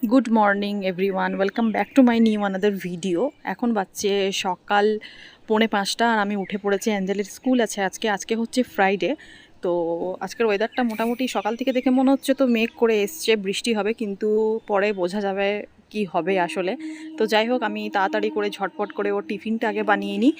Good morning everyone, welcome back to my new another video. এখন বাজছে সকাল 4:45 আর আমি উঠে পড়েছি। অ্যাঞ্জেলের স্কুল আছে আজকে। আজকে হচ্ছে ফ্রাইডে। তো আজকের ওয়েদারটা মোটামুটি সকাল থেকে দেখে মনে হচ্ছে তো মেঘ করে এসছে, বৃষ্টি হবে, কিন্তু পরে বোঝা যাবে কি হবে আসলে। তো যাই হোক, আমি তাড়াতাড়ি করে ঝটপট করে ওর টিফিনটা আগে বানিয়ে নিই।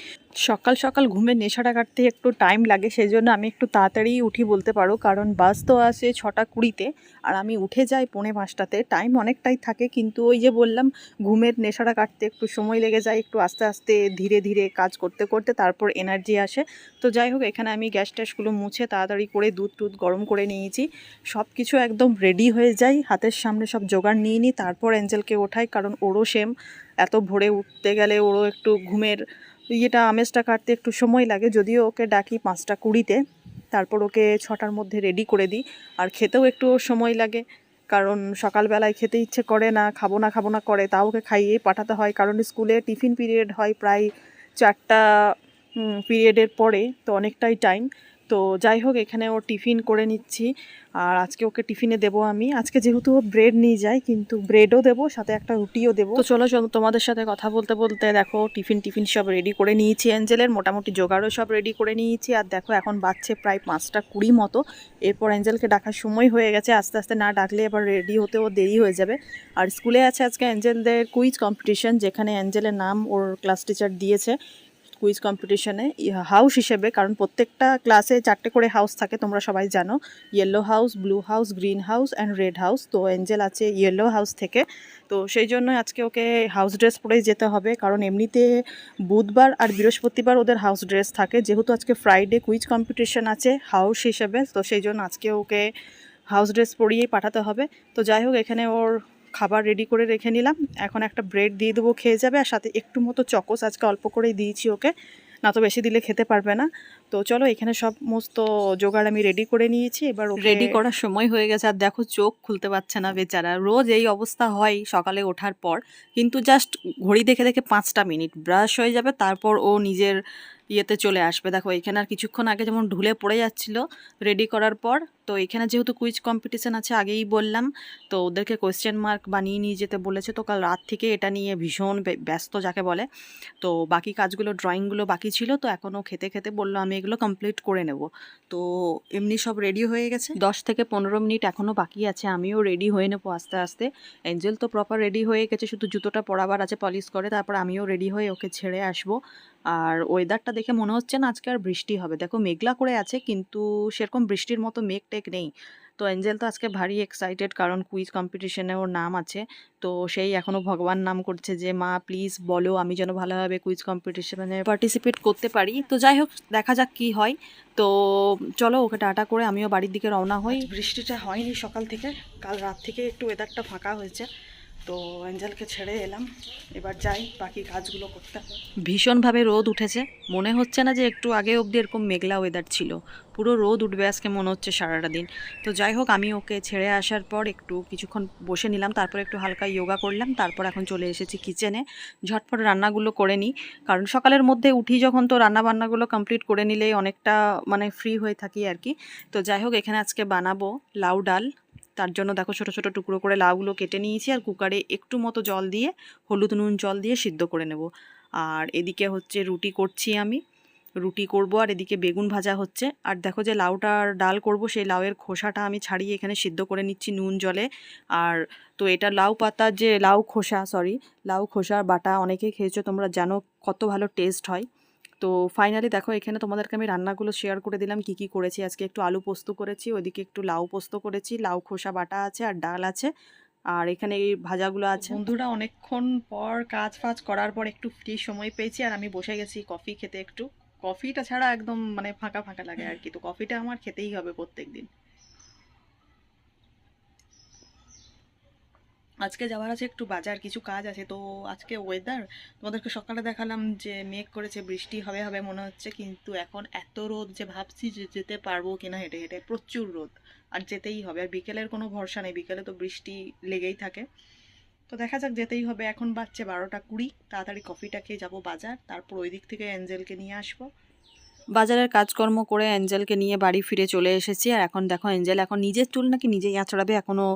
সকাল সকাল ঘুমের নেশাটা কাটতে একটু টাইম লাগে, সেই জন্য আমি একটু তাড়াতাড়ি উঠি বলতে পারো, কারণ বাস তো আসে 6:20-তে আর আমি উঠে যাই 4:45-তে। টাইম অনেকটাই থাকে, কিন্তু ওই যে বললাম, ঘুমের নেশাটা কাটতে একটু সময় লেগে যায়। একটু আস্তে আস্তে ধীরে ধীরে কাজ করতে করতে তারপর এনার্জি আসে। তো যাই হোক, এখানে আমি গ্যাস ট্যাসগুলো মুছে তাড়াতাড়ি করে দুধ টুধ গরম করে নিয়েছি। সব কিছু একদম রেডি হয়ে যায়, হাতের সামনে সব জোগাড় নিয়ে নিই, তারপর অ্যাঞ্জেলকে ওঠাই, কারণ ওরও সেম এত ভোরে উঠতে গেলে ওরও একটু ঘুমের ইয়েটা আমেজটা কাটতে একটু সময় লাগে। যদিও ওকে ডাকি 5:20-তে, তারপর ওকে 6টার মধ্যে রেডি করে দিই। আর খেতেও একটু সময় লাগে, কারণ সকালবেলায় খেতে ইচ্ছে করে না, খাবো না করে, তাও ওকে খাইয়েই পাঠাতে হয়, কারণ স্কুলে টিফিন পিরিয়ড হয় প্রায় 4টা পিরিয়ডের পরে, তো অনেকটাই টাইম। তো যাই হোক, এখানে ও টিফিন করে নিচ্ছি। আর আজকে ওকে টিফিনে দেবো আমি, আজকে যেহেতু ও ব্রেড নিয়ে যায়, কিন্তু ব্রেডও দেবো, সাথে একটা রুটিও দেবো। তো চলো চলো, তোমাদের সাথে কথা বলতে বলতে দেখো টিফিন সব রেডি করে নিয়েছি। অ্যাঞ্জেলের মোটামুটি জোগাড়ও সব রেডি করে নিয়েছি। আর দেখো, এখন বাজছে প্রায় 5:20 মতো। এরপর অ্যাঞ্জেলকে ডাকার সময় হয়ে গেছে, আস্তে আস্তে না ডাকলে এবার রেডি হতেও দেরি হয়ে যাবে। আর স্কুলে আছে আজকে অ্যাঞ্জেলদের কুইজ কম্পিটিশন, যেখানে অ্যাঞ্জেলের নাম ওর ক্লাস টিচার দিয়েছে কুইজ কম্পিটিশনে হাউস হিসেবে, কারণ প্রত্যেকটা ক্লাসে 4টে করে হাউস থাকে, তোমরা সবাই জানো। Yellow house, blue house, green house and red house. তো অ্যাঞ্জেল আছে ইয়েলো হাউস থেকে। তো সেই জন্য আজকে ওকে হাউস ড্রেস পরেই যেতে হবে, কারণ এমনিতে বুধবার আর বৃহস্পতিবার ওদের হাউস ড্রেস থাকে। যেহেতু আজকে ফ্রাইডে কুইজ কম্পিটিশন আছে হাউস হিসেবে, তো সেই জন্য আজকে ওকে হাউস ড্রেস পরিয়েই পাঠাতে হবে। তো যাই হোক, এখানে ওর খাবার রেডি করে রেখে নিলাম। এখন একটা ব্রেড দিয়ে দেবো, খেয়ে যাবে, আর সাথে একটু মতো চকোস আজকে অল্প করেই দিয়েছি ওকে, না তো বেশি দিলে খেতে পারবে না। তো চলো, এখানে সমস্ত জোগাড় আমি রেডি করে নিয়েছি, এবার রেডি করার সময় হয়ে গেছে। আর দেখো, চোখ খুলতে পারছে না বেচারা। রোজ এই অবস্থা হয় সকালে ওঠার পর, কিন্তু জাস্ট ঘড়ি দেখে দেখে 5টা মিনিট ব্রাশ হয়ে যাবে, তারপর ও নিজের ইয়েতে চলে আসবে। দেখো, এখানে আর কিছুক্ষণ আগে যেমন ঢুলে পড়ে যাচ্ছিল রেডি করার পর। তো এখানে যেহেতু কুইজ কম্পিটিশান আছে, আগেই বললাম, তো ওদেরকে কোয়েশ্চেন মার্ক বানিয়ে নিয়ে যেতে বলেছে। তো কাল রাত থেকে এটা নিয়ে ভীষণ ব্যস্ত যাকে বলে। তো বাকি কাজগুলো, ড্রয়িংগুলো বাকি ছিল, তো এখনও খেতে খেতে বললো আমি এগুলো কমপ্লিট করে নেব। তো এমনি সব রেডি হয়ে গেছে, 10 থেকে 15 মিনিট এখনও বাকি আছে, আমিও রেডি হয়ে নেবো আস্তে আস্তে। অ্যাঞ্জেল তো প্রপার রেডি হয়ে গেছে, শুধু জুতোটা পরাবার আছে পলিশ করে, তারপর আমিও রেডি হয়ে ওকে ছেড়ে আসবো। আর ওয়েদারটা দেখে মনে হচ্ছে না আজকে আর বৃষ্টি হবে। দেখো, মেঘলা করে আছে, কিন্তু সেরকম বৃষ্টির মতো মেঘ টেক নেই। তো অ্যাঞ্জেল তো আজকে ভারী এক্সাইটেড, কারণ কুইজ কম্পিটিশনে ওর নাম আছে। তো সেই এখনও ভগবান নাম করছে যে মা প্লিজ বলো আমি যেন ভালোভাবে কুইজ কম্পিটিশনে পার্টিসিপেট করতে পারি। তো যাই হোক, দেখা যাক কি হয়। তো চলো, ওকে টাটা করে আমিও বাড়ির দিকে রওনা হই। বৃষ্টিটা হয়নি সকাল থেকে, কাল রাত থেকে একটু ওয়েদারটা ফাঁকা হয়েছে। তো অ্যাঞ্জেলকে ছেড়ে এলাম, এবার যাই বাকি কাজগুলো করতে হবে। ভীষণভাবে রোদ উঠেছে, মনে হচ্ছে না যে একটু আগে অবধি এরকম মেঘলা ওয়েদার ছিল। পুরো রোদ উঠবে আজকে মনে হচ্ছে সারাটা দিন। তো যাই হোক, আমি ওকে ছেড়ে আসার পর একটু কিছুক্ষণ বসে নিলাম, তারপর একটু হালকা যোগা করলাম, তারপর এখন চলে এসেছি কিচেনে। ঝটপট রান্নাগুলো করে নিই, কারণ সকালের মধ্যে উঠি যখন, তো রান্না বান্নাগুলো কমপ্লিট করে নিলেই অনেকটা মানে ফ্রি হয়ে থাকি আর কি। তো যাই হোক, এখানে আজকে বানাবো লাউ ডাল। তার জন্য দেখো, ছোট ছোট টুকরো করে লাউগুলো কেটে নিয়েছি, আর কুকারে একটু মতো জল দিয়ে, হলুদ নুন জল দিয়ে সিদ্ধ করে নেব। আর এদিকে হচ্ছে রুটি করছি আমি, রুটি করব, আর এদিকে বেগুন ভাজা হচ্ছে। আর দেখো, যে লাউটার ডাল করব, সেই লাউয়ের খোসাটা আমি ছাড়িয়ে এখানে সিদ্ধ করে নিচ্ছি নুন জলে। আর তো এটা লাউ পাতার যে লাউ খোসা, সরি, লাউ খোসা বাটা অনেকেই খেয়েছো তোমরা, জানো কত ভালো টেস্ট হয়। তো ফাইনালি দেখো, এখানে তোমাদেরকে আমি রান্নাগুলো শেয়ার করে দিলাম কি কি করেছি আজকে। একটু আলু পোস্ত করেছি, ওইদিকে একটু লাউ পোস্ত করেছি, লাউ খোসা বাটা আছে, আর ডাল আছে, আর এখানে এই ভাজাগুলো আছে। বন্ধুরা, অনেকক্ষণ পর কাজ ফাজ করার পর একটু ফ্রি সময় পেয়েছি, আর আমি বসে গেছি কফি খেতে। একটু কফিটা ছাড়া একদম মানে ফাঁকা ফাঁকা লাগে আর কি, তো কফিটা আমার খেতেই হবে প্রত্যেক দিন। আজকে যাওয়ার আছে একটু বাজার, কিছু কাজ আছে। তো আজকে ওয়েদার তোমাদেরকে সকালে দেখালাম যে মেঘ করেছে, বৃষ্টি হবে হবে মনে হচ্ছে, কিন্তু এখন এত রোদ যে ভাবছি যে যেতে পারবো কিনা হেঁটে হেঁটে, প্রচুর রোদ। আর যেতেই হবে, আর বিকেলের কোনো ভরসা নেই, বিকেলে তো বৃষ্টি লেগেই থাকে। তো দেখা যাক, যেতেই হবে। এখন বাজছে 12টা 20, তাড়াতাড়ি কফিটা খেয়ে যাবো বাজার, তারপর ওই দিক থেকে অ্যাঞ্জেলকে নিয়ে আসবো। বাজারের কাজকর্ম করে অ্যাঞ্জেলকে নিয়ে বাড়ি ফিরে চলে এসেছি। আর এখন দেখো অ্যাঞ্জেল এখন নিজের চুল নাকি নিজেই আঁচড়াবে। এখনও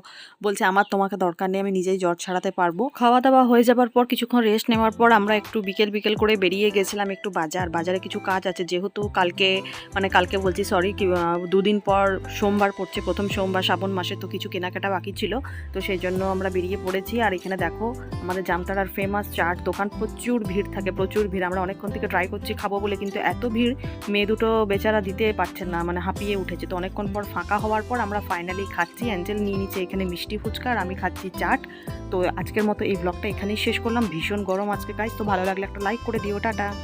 বলছে আমার তোমাকে দরকার নেই, আমি নিজেই জট ছাড়াতে পারবো। খাওয়া দাওয়া হয়ে যাবার পর কিছুক্ষণ রেস্ট নেওয়ার পর আমরা একটু বিকেল বিকেল করে বেরিয়ে গেছিলাম একটু বাজারে কিছু কাজ আছে, যেহেতু কালকে বলছি সরি, দুদিন পর সোমবার পড়ছে, প্রথম সোমবার শ্রাবণ মাসে, তো কিছু কেনাকাটা বাকি ছিল, তো সেই জন্য আমরা বেরিয়ে পড়েছি। আর এখানে দেখো আমাদের জামতাড়ার ফেমাস চাট দোকান, প্রচুর ভিড় থাকে, প্রচুর ভিড়। আমরা অনেকক্ষণ থেকে ট্রাই করছি খাবো বলে, কিন্তু এত ভিড় মেয়ে দুটো বেচারা দিতে পারছেন না, মানে হাঁপিয়ে উঠেছে। তো অনেকক্ষণ পর ফাঁকা হওয়ার পর আমরা ফাইনালি খাচ্ছি। অ্যাঞ্জেল নিয়ে নিচ্ছে এখানে মিষ্টি ফুচকা আর আমি খাচ্ছি চাট। তো আজকের মতো এই ব্লগটা এখানেই শেষ করলাম। ভীষণ গরম আজকে গাইস, তো ভালো লাগলে একটা লাইক করে দিও, টাটা।